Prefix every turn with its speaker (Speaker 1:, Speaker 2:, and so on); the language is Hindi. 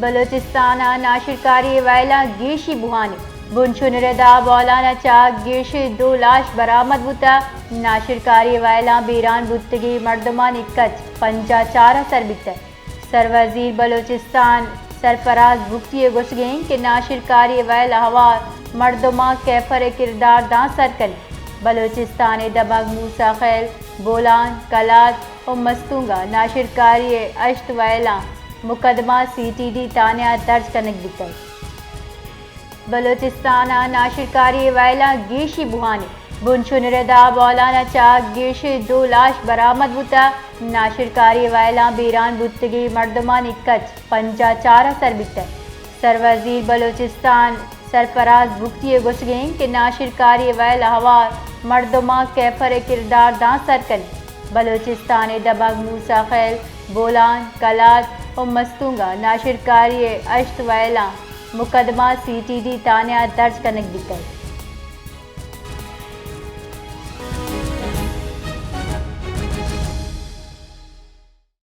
Speaker 1: बलोचिस्तान नाशिरकारी वैला गिरशी बुहानी बुनशुनरदा बौलाना चाक गिरश 2 लाश बरामद बुता नाशिरकारी वैला बीरान बुतगी मर्दमान कच पंजा 4 सरबित सरवजीर बलोचिस्तान सरफराज भुगतिए गुसगें कि नाशिरकारी वैल हवार मर्दमा कैफर किरदार दां सरकन बलोचिस्तान दबग मूसा खैल बोलान कलात और मस्तूंगा नाशिरकारी अश्त वैला मुकदमा CTD तानिया दर्ज करने दिता बलोचिस्तान नाशिरकारी वैला गिरशी बुहानी बुनशुनरदा बौलाना चाक गिरश 2 लाश बरामद बुता नाशिरकारी वैला बीरान बुतगी मर्दमान कच पंजा 4 सरबित सरवजीर बलोचिस्तान सरफराज भुगतिए गुसगें कि नाशिरकारी वैल हवार मर्दमा कैफर किरदार दां सरकन बलोचिस्तान दबग मूसा खैल बोलान कलात और मस्तूंगा नाशिरकारी अश्त वैला मुकदमा CTD तानिया दर्ज करने दिता